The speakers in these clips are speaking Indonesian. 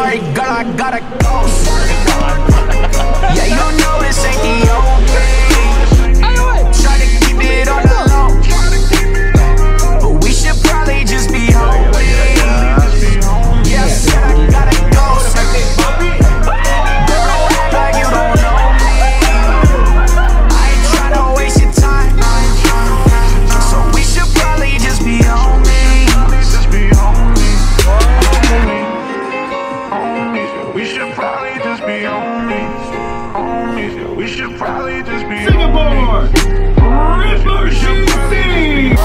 sorry, girl, I gotta go. Yeah, you know this ain't the only. Try to keep it on the low, but we should probably just be home. Yeah, I said I gotta go. Girl, don't act like you don't know me. I ain't tryna waste your time, so we should probably just be home. We should probably just be homies. We should probably just be Singapore! River City!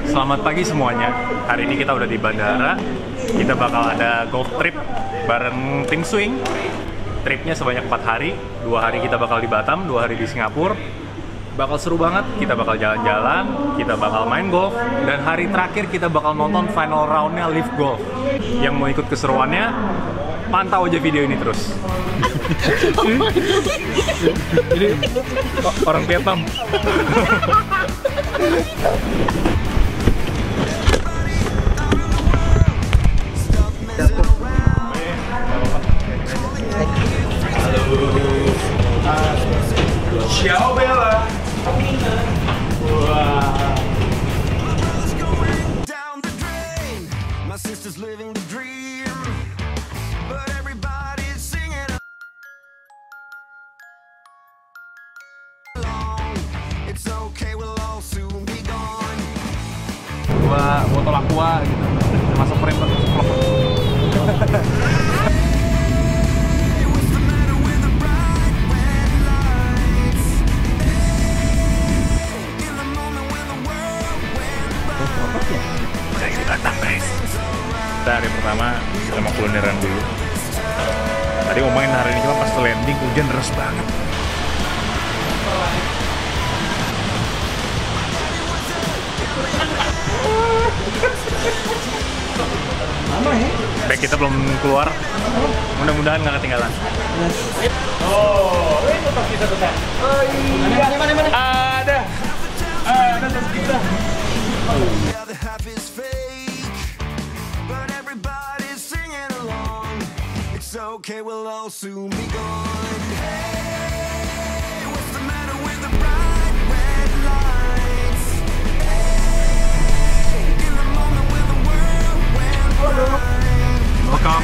Selamat pagi semuanya. Hari ini kita udah di bandara. Kita bakal ada golf trip bareng tim swing. Tripnya sebanyak 4 hari. 2 hari kita bakal di Batam, 2 hari di Singapura. Bakal seru banget, kita bakal jalan-jalan, kita bakal main golf, dan hari terakhir kita bakal nonton final roundnya Live Golf. Yang mau ikut keseruannya, pantau aja video ini terus. Ini orang Vietnam. Ciao Bella! down the drain. My sister's living the dream, but everybody's singing along. It's okay, we'll all soon be gone. Dua botol aqua gitu, masuk frame terus. Hey, what's the matter with the bright red lights? In the moment when the world went by. Saya di Batam, guys. Kita hari pertama kita mau kulineran dulu. Tadi ngomongin hari ini cuma pas landing hujan deras banget. Baik, kita belum keluar. Mudah-mudahan nggak ketinggalan. Oh, itu tas kita tuh. Oh iya. Ada tas kita. The other half is fake, but everybody's singing along. It's okay, we'll all soon be gone. Hey, what's the matter with the bright red lights? Hey, in the moment when the world went by. Welcome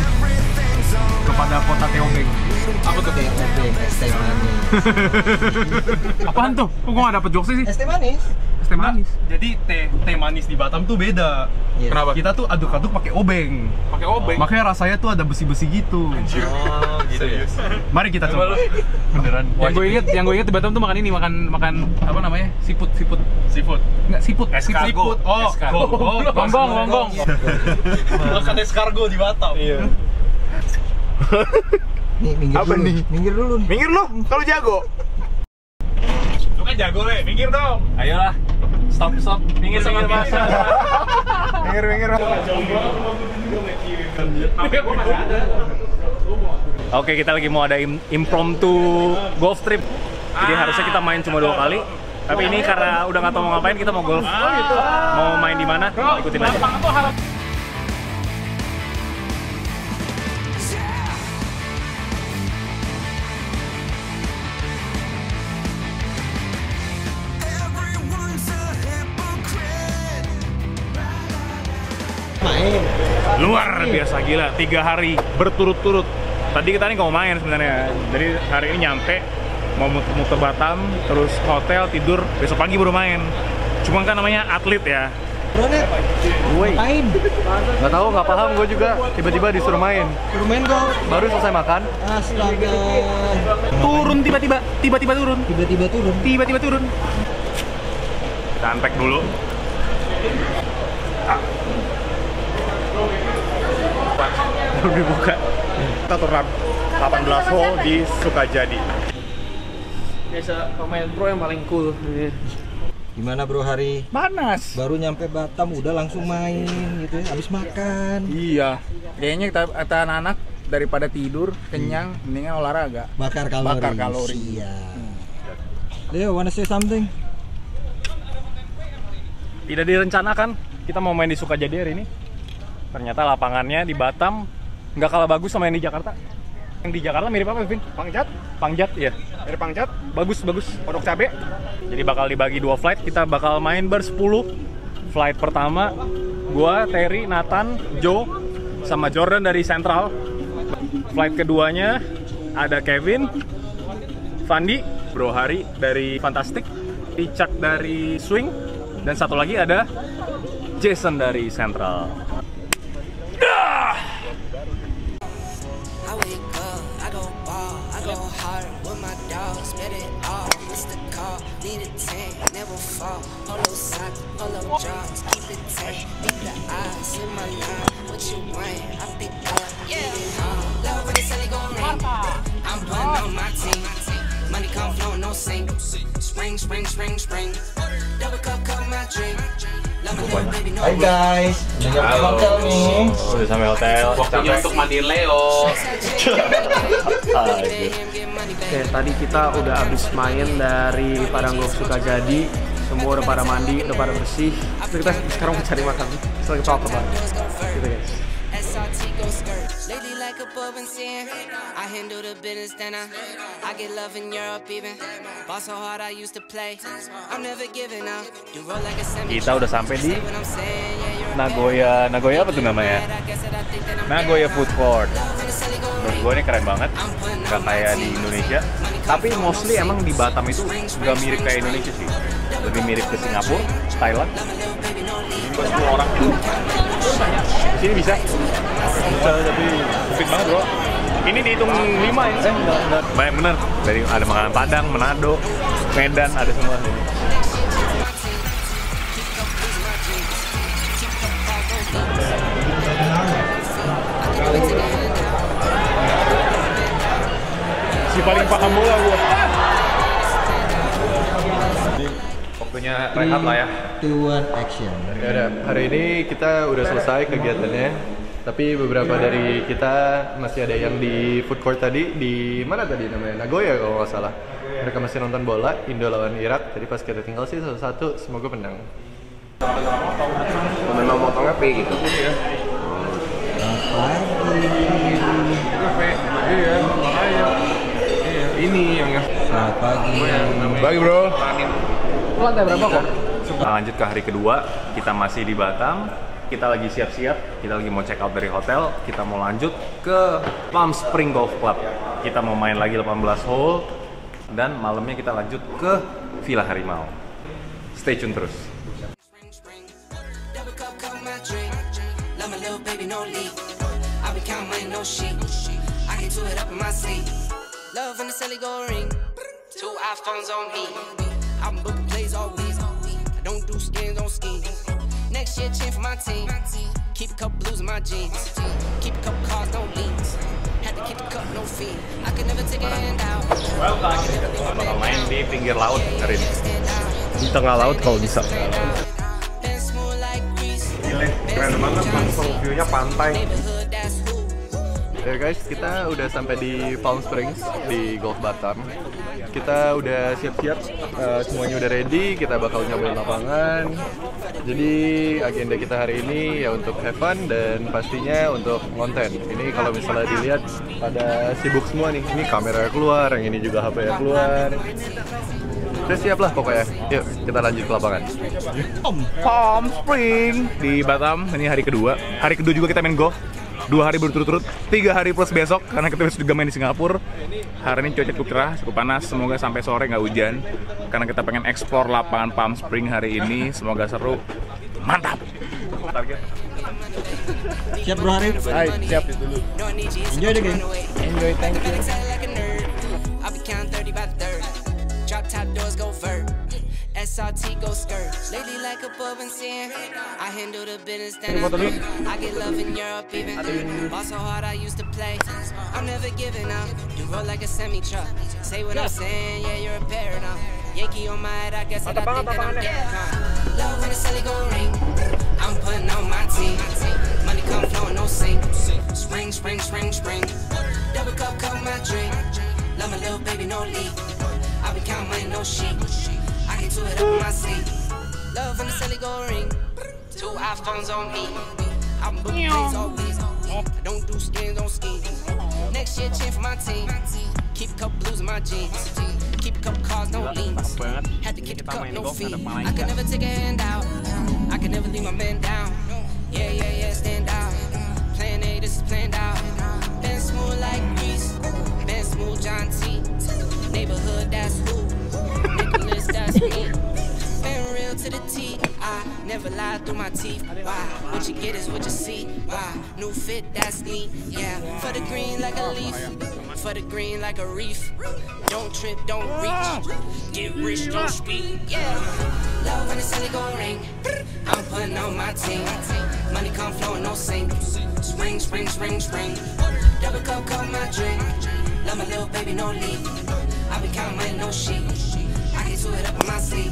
kepada kota Teobeng. Apa tuh kayak obeng, es teh manis? Apaan tuh? Kok gua nggak dapet jokesnya sih? Es teh manis? Es teh manis. Jadi teh manis di Batam tuh beda. Iya. Kenapa? Kita tuh aduk-aduk pakai obeng. Pakai obeng. Makanya rasanya tuh ada besi-besi gitu. Oh, gitu ya. Mari kita coba. Beneran. Yang gue inget di Batam tuh makan ini, makan apa namanya? Siput. Enggak, siput. Siput. Oh, Gonggong. Makan escargot di Batam. Iya. Nih, minggir Apa dulu. nih? Minggir dulu nih. Minggir lu, kalau jago. Lu kan jago, Le. Minggir dong. Ayolah. Stop. Minggir. Oke, kita lagi mau ada impromptu golf trip. Jadi harusnya kita main cuma 2 kali. Tapi ini karena udah nggak tahu mau ngapain, kita mau golf. Mau main di mana? Ikutin aja. Everyone's a hypocrite. Main. Luar biasa gila, 3 hari berturut-turut. Tadi kita nih nggak mau main sebenarnya. Jadi hari ini nyampe, mau muter Batam, terus hotel, tidur, besok pagi baru main. Cuma kan namanya atlet ya. Mana? Woi. Main. Nggak tahu, nggak paham gue juga. Tiba-tiba disuruh main. Suruh main kau. Baru selesai makan, Astaga. turun tiba-tiba turun. Tiba-tiba turun. Kita unpack dulu. Baru dibuka. Kita turun 18 hole di Sukajadi. Biasa pemain pro yang paling cool. Gimana bro hari? Panas. Baru nyampe Batam udah langsung main gitu ya, habis makan. Iya. Kayaknya kita anak-anak daripada tidur kenyang, mendingan olahraga. Bakar kalori. Bakar kalori. Iya. Leo, wanna say something? Tidak direncanakan, kita mau main di Sukajadi hari ini. Ternyata lapangannya di Batam nggak kalah bagus sama yang di Jakarta. Yang di Jakarta mirip apa, Vin? Pangjat? Pangjat, iya. Mirip Pangjat? Bagus. Pondok Cabe? Jadi bakal dibagi 2 flight, kita bakal main ber-10. Flight pertama, gua, Terry, Nathan, Joe, sama Jordan dari Central. Flight keduanya ada Kevin, Fandi, Bro Hari dari Fantastic, Richard dari Swing, dan satu lagi ada Jason dari Central. I wake up, I go ball, I go hard with my dogs, bet it all, Mr. Call, need a tank, never fall, polo sock, polo jogs, keep it tight, beat the eyes in my line, what you want, I pick up, yeah, love when it's only gon' rain, I'm putting on my team, money come flowing, no sink, spring, double cup my drink, love a little baby, no Hai guys, udah nyampe hotel nih. Udah sampai hotel. Waktunya untuk mandiin Leo. Oke, tadi kita udah habis main dari Padang Golf Sukajadi. Semua udah pada mandi, udah pada bersih. Terus kita sekarang mau cari makan. Setelah kita apa gitu guys. SRT go skirt. Lately like a bub and sin. I handle the business then I get love in Europe even. Ball so hard I used to play. I'm never giving up. You roll like a semi. Kita udah sampai di Nagoya apa tuh namanya? Nagoya Food Court. Menurut gue ini keren banget, nggak kayak di Indonesia. Tapi mostly emang di Batam itu nggak mirip kayak Indonesia sih. Lebih mirip ke Singapura, Thailand. Ini buat 10 orang gitu. Di sini bisa, tapi sempit banget bro. Ini dihitung 5 ya? Enggak. Banyak bener. Dari ada makanan Padang, Manado, Medan, ada semua ini. Si paling paham bola gua. Waktunya rehat lah ya. Tuan action. Ya udah, hari ini kita udah selesai kegiatannya. Tapi beberapa dari kita masih ada yang di food court tadi. Di mana tadi namanya? Nagoya kalau nggak salah. Mereka masih nonton bola, Indo lawan Irak. Jadi pas kita tinggal sih satu-satu, semoga menang. Memang motongnya P gitu. Iya, makanya. Iya, ini yang Selamat pagi. Pagi bro. Lantai berapa kok? Nah, lanjut ke hari kedua, kita masih di Batam. Kita lagi siap-siap, kita lagi mau check out dari hotel. Kita mau lanjut ke Palm Spring Golf Club. Kita mau main lagi 18 hole. Dan malamnya kita lanjut ke Villa Harimau. Stay tune terus. Double cup my drink. Love my little baby, no leak. I be counting money, no sheet. I get to it up in my sleep. Love when the celly go ring. 2 iPhones on me. I'm booking plays all week. I don't do skins on skis. Next year, change for my team. Keep a couple blues in my jeans. Keep a couple cars, no leaks. Had to keep the cup, no fee. I could never take a hand out. Kita bakal main di pinggir laut hari ini. Di tengah laut kalau bisa. Been smooth like grease. Keren banget langsung view-nya pantai. Neighborhood, that's who. Ya guys, kita udah sampai di Palm Springs di Golf Batam. Kita udah siap-siap, semuanya udah ready. Kita bakal nyobain lapangan. Jadi agenda kita hari ini ya untuk have fun dan pastinya untuk konten. Ini kalau misalnya dilihat pada sibuk semua nih. Ini kamera keluar, yang ini juga HP keluar. Udah siap lah pokoknya. Yuk kita lanjut ke lapangan. Palm Spring di Batam. Ini hari kedua. Hari kedua juga kita main golf. 2 hari berturut-turut, 3 hari plus besok karena kita besok juga main di Singapura. Hari ini cuaca cukup cerah, cukup panas. Semoga sampai sore nggak hujan karena kita pengen explore lapangan Palm Spring hari ini. Semoga seru, mantap. Siap bro Arif? Hai, siap. Enjoy the game. Enjoy, thank you. I'll be counting 30 by 30. Drop top doors go vert. SRT go skirt. Lately like a bub and sin. I handle the business then I get love in Europe even. Ball so hard I used to play. I'm never giving up. You roll like a semi truck. Say what I'm saying, yeah you're a paradigm. Yankee on my head, I guess that I think that I'm dead. Love when the celly go ring. I'm putting on my team. Money come flowing, no sink. Spring. Double cup my drink. Love my little baby, no leak. I be count money, no shit. I get to it up in my seat. Love when the celly go ring. 2 iPhones on me. I'm booking things always. I don't do skins on skins. Next year, chain for my team. Keep a couple blues in my jeans. Keep a couple cars, no leans. Had to kick the cup, no fee. I could never take a hand out. I could never leave my man down. Yeah, stand out. Plan A, this is planned out. Been smooth like grease. Been smooth John T. Neighborhood, that's who. Nicholas, that's me. Been real to the T. I never lie through my teeth. Why? What you get is what you see. Why? New fit, that's me. Yeah. For the green like a leaf. For the green like a reef. Don't trip, don't reach. Get rich, don't speak. Yeah. Love when the celly go ring. I'm putting on my team. Money come flowing, no sink. Spring. Double cup, my drink. Love my little baby, no leak. I be counting money, no shit. I get to it up in my sleep.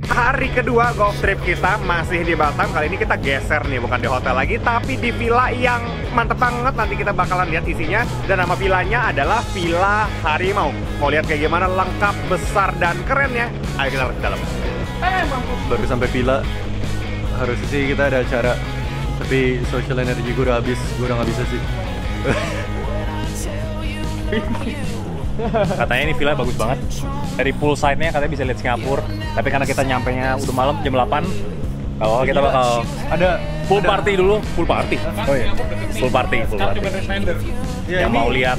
Hari kedua golf trip kita masih di Batam. Kali ini kita geser nih, bukan di hotel lagi, tapi di villa yang mantep banget. Nanti kita bakalan lihat isinya. Dan nama villanya adalah Villa Harimau. Mau lihat kayak gimana lengkap, besar, dan kerennya? Ayo kita lihat ke dalam. Baru sampai villa, harusnya sih kita ada acara. Tapi social energy gue udah habis, gue udah nggak bisa sih. Katanya ini villa bagus banget. Dari poolside-nya katanya bisa lihat Singapura. Tapi karena kita nyampenya udah malam jam 8, kalau kita bakal ada pool party dulu. Pool party? Oh iya, pool party. Yang mau lihat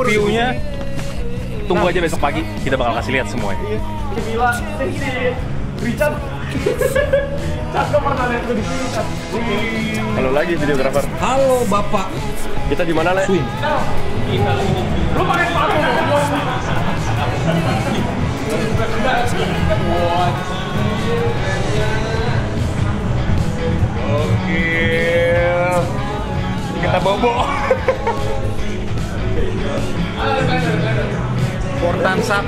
view-nya, tunggu aja besok pagi. Kita bakal kasih lihat semuanya. Ini villa, Richard. Cakep pernah lihat gue di sini. Halo lagi videografer. Halo Bapak. Kita di mana, Le? Swing. Lu pakai sepatu. Oke. Kita bobo. Portansap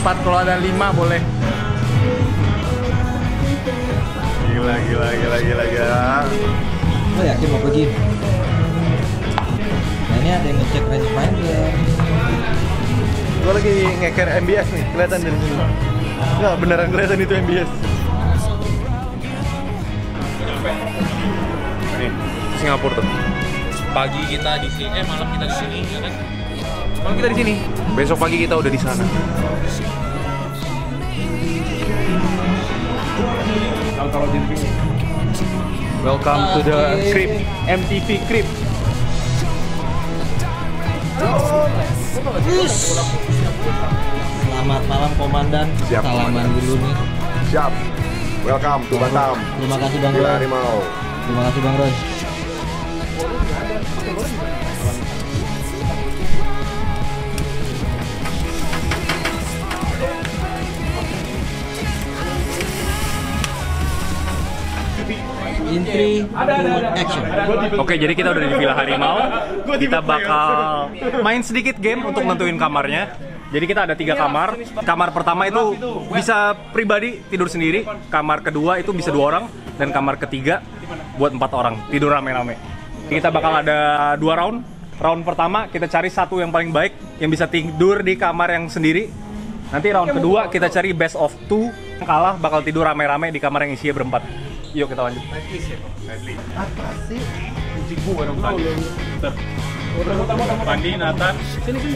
4 kalau ada 5 boleh. Gila. Lo yakin mau pergi? Nah ini ada yang ngecek range finder. Gue lagi ngeker MBS nih, kelihatan dari sini. Nggak, beneran kelihatan itu MBS. Nih, Singapura tuh. Pagi kita di sini, malam kita di sini, ya kan? Malam kita di sini. Besok pagi kita udah di sana. Welcome to the Crib, MTV Crib. Selamat malam Komandan. Siap, Salaman Komandan. dulu nih. Siap. Welcome to Batam. Terima kasih Bang Villa Roy. Harimau. Terima kasih Bang Roy. In 3, 2, action. Oke, jadi kita udah di Villa Harimau. Kita bakal main sedikit game untuk nentuin kamarnya. Jadi kita ada 3 kamar. Kamar pertama itu bisa pribadi tidur sendiri. Kamar kedua itu bisa 2 orang. Dan kamar ketiga buat 4 orang tidur rame-rame. Kita bakal ada 2 round. Round pertama kita cari satu yang paling baik yang bisa tidur di kamar yang sendiri. Nanti round kedua kita cari best of 2. Yang kalah bakal tidur rame-rame di kamar yang isinya berempat. Yuk kita lanjut. Apa sih? Mandi, Nathan. Sini.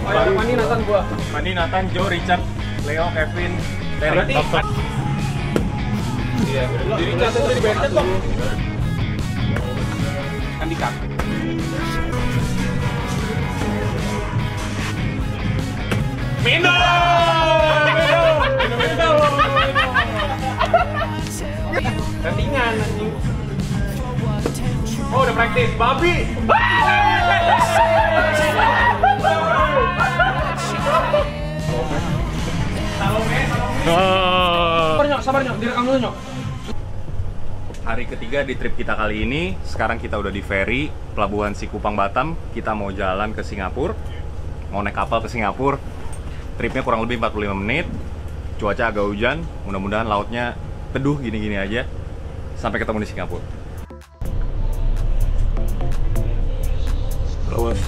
Mandi, Nathan gua. Mandi, Nathan, Joe, Richard, Leo, Kevin, Terry. Iya. Di Richard itu di Benton kok. Andika. Minum. Gantingan anjing. Oh, udah praktis. Babi. Sabar nyok, direkam dulu nyok. Hari ketiga di trip kita kali ini. Sekarang kita udah di ferry Pelabuhan Sikupang Batam. Kita mau jalan ke Singapura. Mau naik kapal ke Singapura. Tripnya kurang lebih 45 menit. Cuaca agak hujan. Mudah-mudahan lautnya teduh gini-gini aja. Sampai ketemu di Singapura. Awas.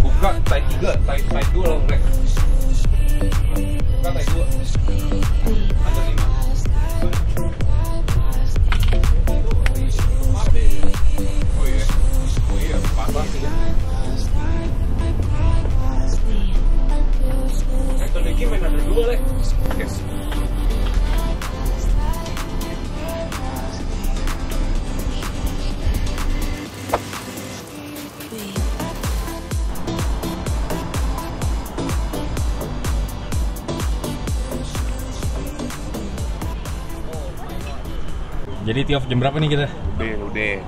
Buka tai 3, tai 2 loh, Black. Buka tai 2. Ada 5. Oh iya. Oh iya, pas banget ya. Itu lagi main ada 2, Lek. Yes. Jadi Tiof jam berapa nih kita? Udah.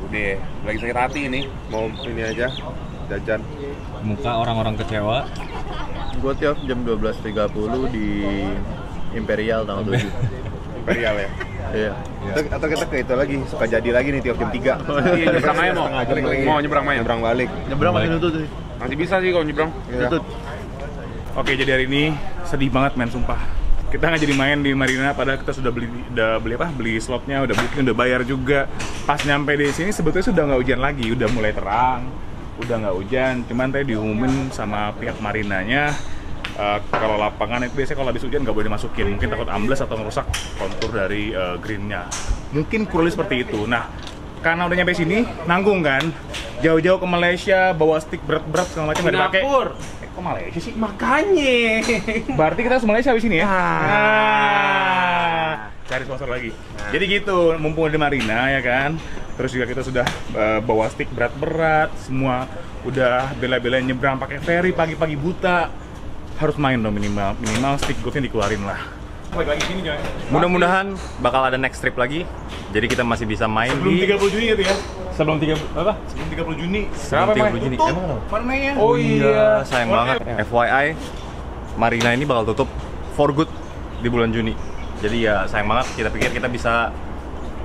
Lagi sakit hati ini. Mau ini aja, jajan. Muka orang-orang kecewa. Gue tiap jam 12.30 di Imperial tanggal 7. Imperial ya? Iya. Atau kita ke itu lagi, suka jadi lagi nih tiap jam 3. Iya, nyebrang aja mau nyebrang main. Nyebrang balik. Nyebrang masih nutup tuh. Masih bisa sih kalau nyebrang. Nutup. Oke, jadi hari ini sedih banget men, sumpah. Kita nggak jadi main di Marina, padahal kita sudah beli slotnya, udah booking, udah bayar juga. Pas nyampe di sini sebetulnya sudah nggak hujan lagi, udah mulai terang, udah nggak hujan. Cuman tadi diumumin sama pihak marinanya kalau lapangan itu biasanya kalau habis hujan nggak boleh dimasukin, mungkin takut ambles atau merusak kontur dari greennya. Mungkin kurang lebih seperti itu. Nah, karena udah nyampe sini, nanggung kan, jauh-jauh ke Malaysia, bawa stick berat-berat segala macam nggak dipakai. Kok Malaysia sih? Makanya. Berarti kita harus Malaysia habis ini ya? Cari sponsor lagi. Jadi gitu, mumpung di Marina ya kan. Terus juga kita sudah bawa stick berat-berat, semua udah bela-belain nyebrang pakai ferry pagi-pagi buta. Harus main dong minimal stick golfnya dikeluarin lah. Balik lagi sini coy. Mudah-mudahan bakal ada next trip lagi. Jadi kita masih bisa main Sebelum di 30 Juni itu ya? Sebelum 30 Juni. Sebelum 30 Juni. Tutup, Emang kenapa? Warnanya. Oh iya, sayang banget. FYI, Marina ini bakal tutup for good di bulan Juni. Jadi ya sayang banget. Kita pikir kita bisa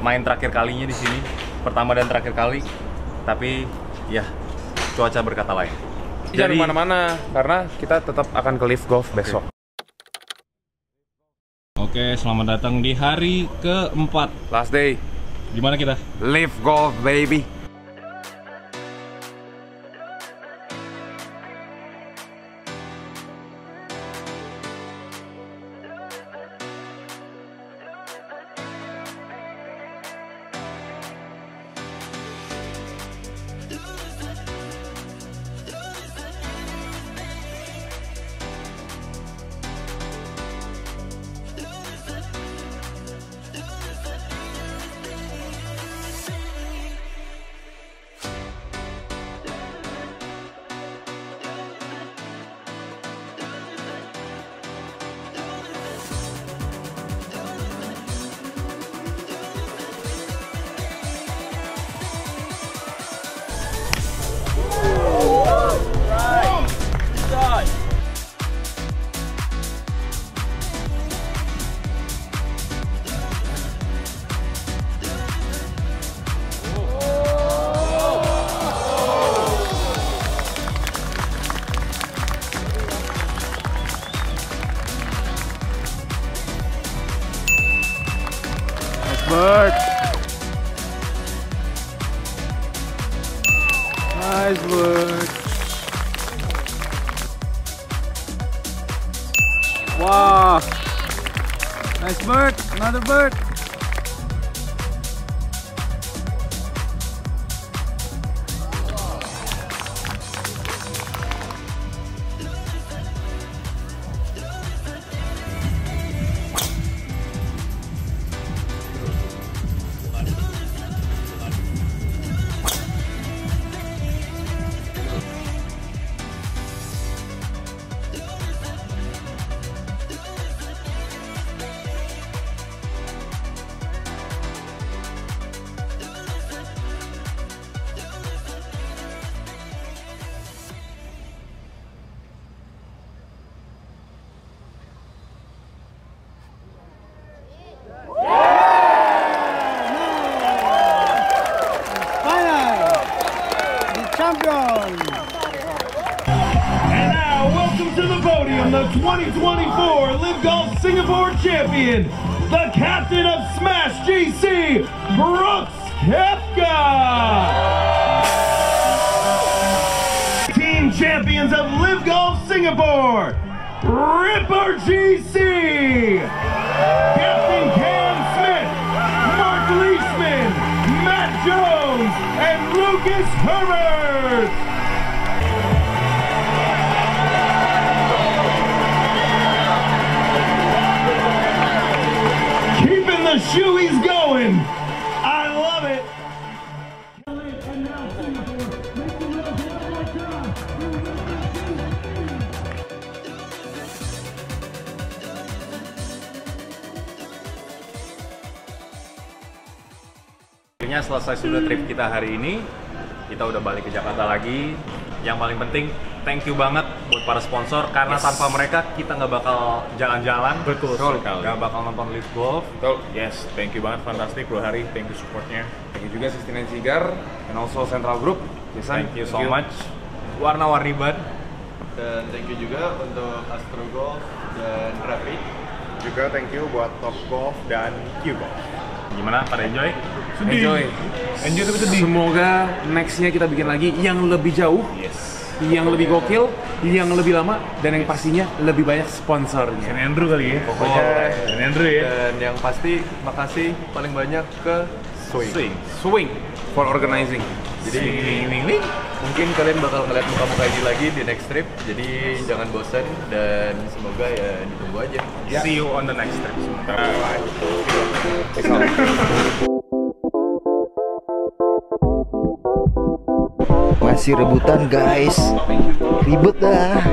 main terakhir kalinya di sini, pertama dan terakhir kali. Tapi ya cuaca berkata lain. Jangan kemana-mana, karena kita tetap akan ke Live Golf besok. Oke, selamat datang di hari keempat. Last day, Gimana kita? Live Golf baby. Bird. Nice bird. Wow. Nice bird. Another bird. champion. And now, welcome to the podium, the 2024 Live Golf Singapore champion, the captain of Smash GC, Brooks Koepka. Team champions of Live Golf Singapore, Ripper GC, Captain Cam Smith, Mark Leishman, Matt Jones, and Lucas Herbert. Keeping the shoeies going. I love it. Akhirnya selesai sudah trip kita hari ini. Kita udah balik ke Jakarta lagi. Yang paling penting, thank you banget buat para sponsor karena tanpa mereka kita nggak bakal jalan-jalan. Betul sekali. Nggak bakal nonton Live Golf. Betul. Yes, thank you banget, fantastic 2 hari. Thank you supportnya. Thank you juga 69 Cigar and also Central Group. Jason, Thank you so much. Warna-warni banget. Dan thank you juga untuk Astro Golf dan Rapid. Juga thank you buat Top Golf dan Q Golf. Gimana? Pada enjoy? Enjoy. Enjoy tapi sedih. Semoga nextnya kita bikin lagi yang lebih jauh, yang lebih gokil, yang lebih lama, dan yang pastinya lebih banyak sponsornya. San Andrew kali ya. Pokoknya San Andrew ya. dan yang pasti makasih paling banyak ke Swing for organizing. Jadi mungkin kalian bakal ngeliat muka-muka ini lagi di next trip. Jadi jangan bosan dan semoga ya ditunggu aja. See you on the next trip. Masih rebutan guys. Ribet dah.